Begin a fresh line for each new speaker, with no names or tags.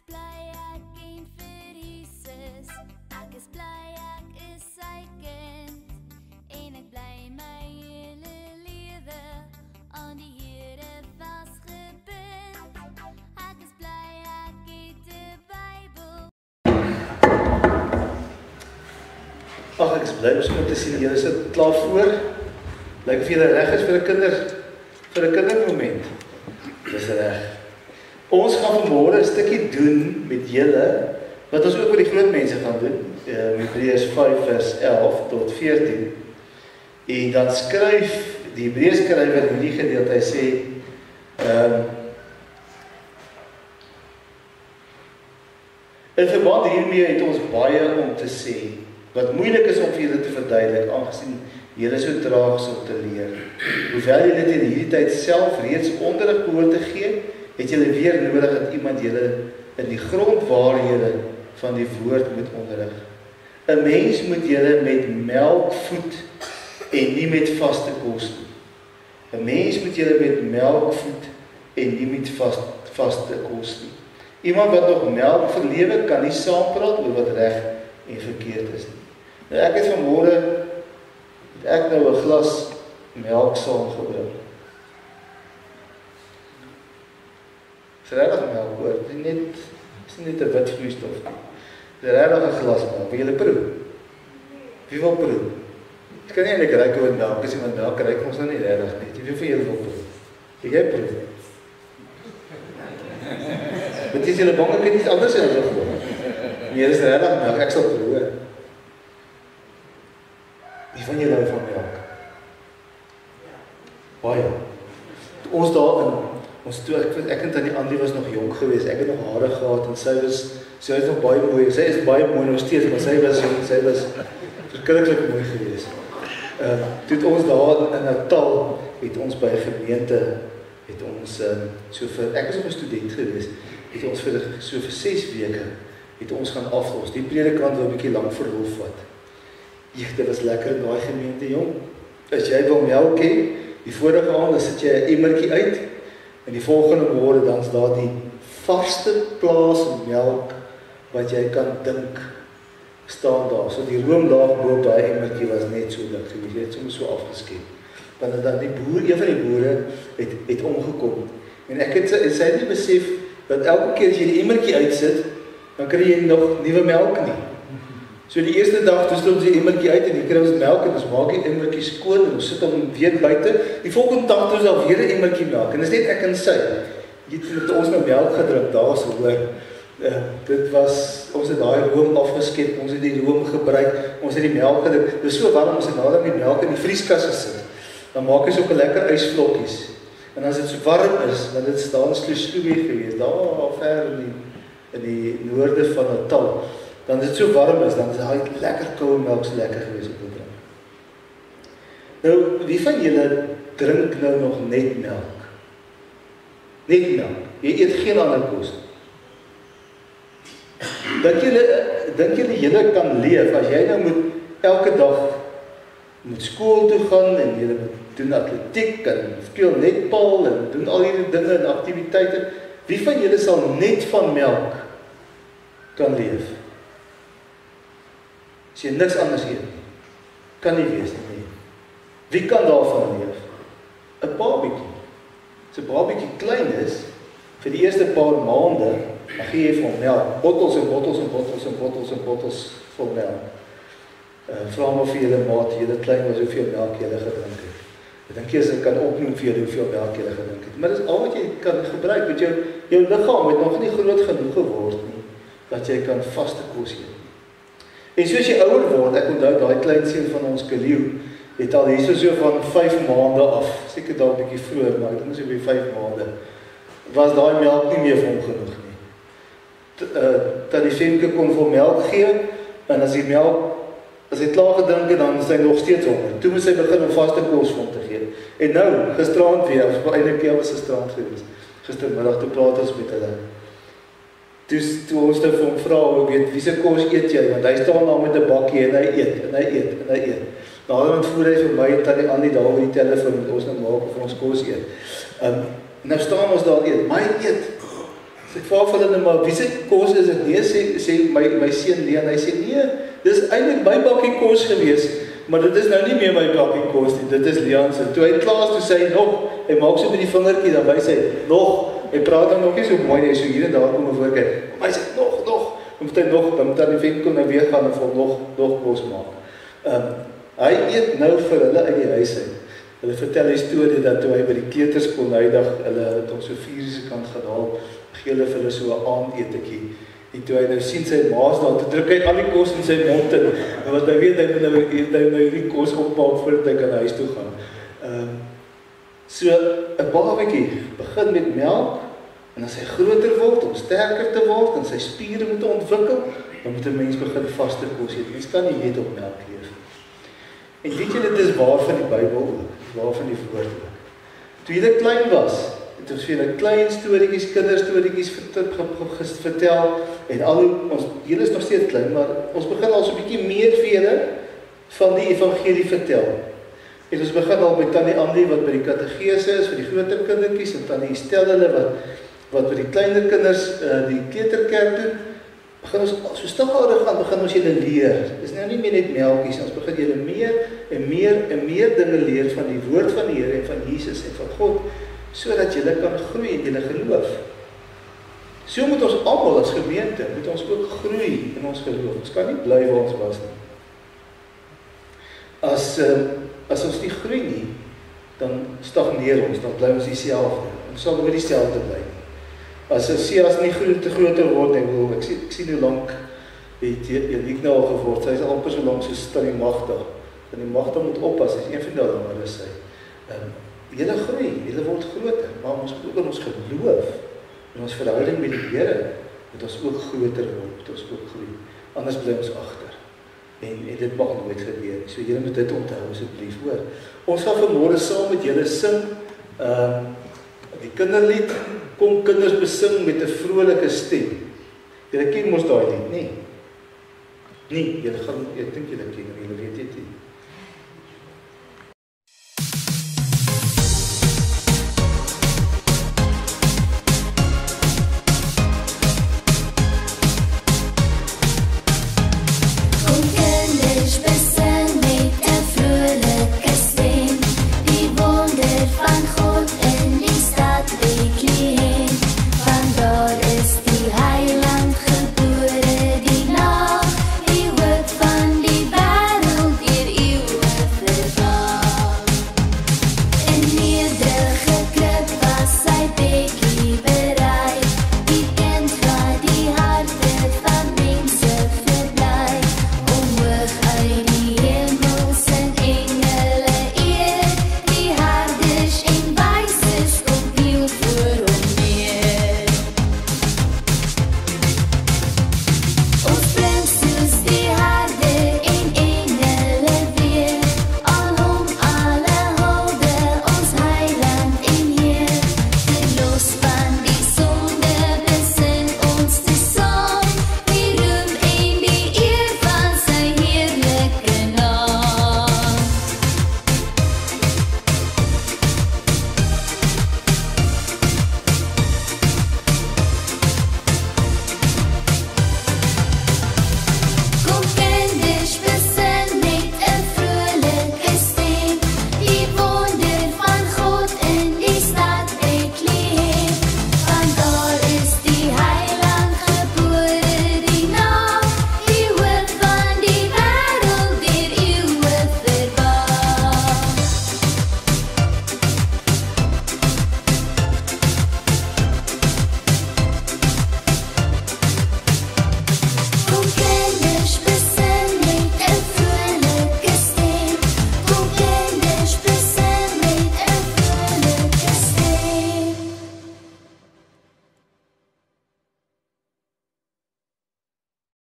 is bly ek ken vir Jesus. Ek is bly ek is sy kind. En ek bly my hele lewe aan die Here vasgebind. Ek is bly ek het 'n Bybel.
Ag, ek is bly om te sien julle sit klaar voor. Lyk of julle reg is vir 'n kindermoment. Dis reg. Ons gaan vanmôre 'n stukkie doen met julle wat ons ook met die groot mense gaan doen. Hebreërs 5 vers 11 tot 14. En dan skryf die Hebreërs skrywer in die gedeelte, hy sê in verband hiermee het ons baie om te sê wat moeilik is om vir julle te verduidelik, aangesien julle so traag is om te leer. Hoewel julle dit in hierdie tyd self reeds onderrig behoort te gee, het julle weer nodig dat iemand julle in die grondwaarhede van die woord moet onderrig. 'n Mens moet julle met melk voed en nie met vaste kos nie. 'n Mens moet julle met melk voed en nie met vaste kos nie. Iemand wat nog melk verlewe kan nie saampraat oor wat reg en verkeerd is nie. Nou ek het vanmôre ek nou 'n glas melk saamgebring. Dis regtig melk hoor, dis net 'n wit vloeistof nie. Dis regtig 'n glas melk. Wil julle proe? Wie wil proe? Ek kan nie eintlik ruik oor melk, as iemand melk ruik ons nou nie regtig nie. Wie van julle wil proe? Wil jy proe? Wat is julle bang ek het iets anders in hulle gehoor? Nee, dis regtig melk, ek sal proe. Wie van julle hou van melk? Baie. Ons daarin, ek en tannie Andrie was nog jonk geweest, ek het nog hare gehad en sy is nog baie mooi, sy is baie mooi nog steeds, maar sy was verskriklik mooi geweest. Toe het ons daar in Natal, het ons by 'n gemeente, het ons ek was nog 'n student geweest, het ons vir 6 weke, het ons gaan aflos, die predikant wou 'n bietjie lank verlof vat. Dit was lekker in daai gemeente, jong. As jy wil melk hê, die vorige aand, dan sit jy 'n emmertjie uit, en die volgende môre dan is daar die vaste plaas melk, wat jy kan dink, staan daar. So die roomlaag bo op daai emmertjie was net so dik gewees, jy het soms so afgeskep. Want dan die boer, een van die boere, het omgekom. En sy het nie besef, dat elke keer as jy die emmertjie uitsit, dan kry jy nog nuwe melk nie. So die eerste dag, toe stop ons die emmertjie uit en die kry ons melk en ons maak die emmertjie skoon en ons sit hom weer buite. Die volgende dag toe is daar weer 'n emmertjie melk en dis net ek en sy. Het ons nou melk gedrink daar so hoor. Dit was, ons het daai room afgeskep, ons het die room gebruik, ons het die melk gedrink. Dit is so warm, ons het nader die melk in die vrieskas gesit. Dan maak jy so 'n lekker ysvlokkies. En as dit so warm is, dan dit staan sloe-sloe gewees, daar ver in die noorde van Natal. Dan as dit so warm is, dan is daai lekker koue melk so lekker gewees om te drink. Nou, wie van julle drink nou nog net melk? Net melk. Jy eet geen ander kos. Dink julle kan leef as jy nou moet elke dag moet skool toe gaan en julle moet doen atletiek en speel netbal en doen al hierdie dinge en aktiwiteite. Wie van julle sal net van melk kan leef? As jy niks anders eet nie, kan nie wees nie. Wie kan daarvan leef? 'n babietjie. As 'n babietjie klein is, vir die eerste paar maande, dan gee jy vir hom melk, bottels en bottels en bottels en bottels en bottels vol melk. Vra maar vir julle maat, julle klein was hoeveel melk julle gedrink het. Ek dink jy kan opnoem vir julle hoeveel melk julle gedrink het. Maar dis al wat jy kan gebruik, want jou liggaam het nog nie groot genoeg geword nie, dat jy kan vaste kos eet. En soos jy ouer word, ek onthou daai klein seun van ons Kalieu, het al hierso so van 5 maande af, seker daar 'n bietjie vroeër, maar ek dink so by 5 maande, was daai melk nie meer vir hom genoeg nie. Tannie Femke kon vir melk gee, en as hy klaar gedrink het, dan is hy nog steeds honger. Toe moes hy begin om vaste kos vir hom te gee. En nou, gisterand weer, eintlik keer was gisterand gewees, gistermiddag toe praat ons met hulle. Toe ons nou vir hom vra, weet, wie se kos eet jy? Want hy staan daar met 'n bakkie en hy eet. Daarom voer hy vir my en tannie Annie daar by die telefoon met ons nou maak vir ons kos eet. Nou staan ons daar eet, maar hy eet Ek vra vir hulle, maar wie se kos is dit? Nee, sê my seun Leon, hy sê nee, dis eintlik my bakkie kos gewees, maar dit is nou nie meer my bakkie kos nie, dit is Leon se. Toe hy klaar is, toe sê hy nog, hy maak so met die vingertjie, dan wys hy, nog, hy praat dan nog nie so mooi, hy so hier en daar kom en voorkijk, maar hy sê, nog, dan moet hy nog, dan moet hy die vent kom en weer gaan en vir nog kos maak. Hy eet nou vir hulle uit die huis uit. Hulle vertel die storie dat toe hy by die kleuterskool noudag, hulle het hom so 4 se kant gehaal, gee hulle vir hulle so 'n aandetetjie. En toe hy nou sien sy maas daar, toe druk hy al die kos in sy mond in, en wat hy weet, hy moet nou hierdie kos opmaak voordat hy kan huis toe gaan. So 'n babatjie begin met melk, en as hy groter word, om sterker te word, en sy spiere moet ontwikkel, dan moet 'n mens begin vaste kos eet. Mens kan nie net op melk leef. En weet julle, dit is waar van die Bybel ook, waar van die woord ook. Toe julle klein was, het ons vir julle klein storieetjies, kinderstorieetjies vertel, en julle is nog steeds klein, maar ons begin al so 'n bietjie meer vir julle van die evangelie vertel. En ons begin al met Tannie Andy wat by die katedese is, vir die groter kindertjies, en Tannie Estelle wat by die kleiner kinders die kleuterkerk doen. Begin ons, so stadiger gaan, begin ons julle leer. Dit is nou nie meer net melkies, ons begin julle meer en meer dinge leer van die woord van die Here en van Jesus en van God, sodat julle kan groei in julle geloof. So moet ons almal as gemeente, moet ons ook groei in ons geloof. Ons kan nie bly waar ons was nie. As ons nie groei nie, dan stagneer ons, dan bly ons dieselfde. Ons sal nooit dieselfde bly. As Sias nie te groter word, ek sien hoe lank het Janiek nou al geword, sy is amper so lank soos Tannie Magda. Tannie Magda moet oppas, sy is een van die langer is sy. Julle groei, julle word groter, maar ons moet ook in ons geloof, in ons verhouding met die Here, moet ons ook groter word, moet ons ook groei. Anders bly ons agter. En dit mag nooit gebeur. So julle moet dit onthou asseblief, hoor. Ons gaan vanmôre saam met julle sing, die kinderlied, kom kinders besing met 'n vrolike stem. Julle ken mos daai lied, nie? Nee, julle gaan, ek dink julle ken, julle weet dit nie.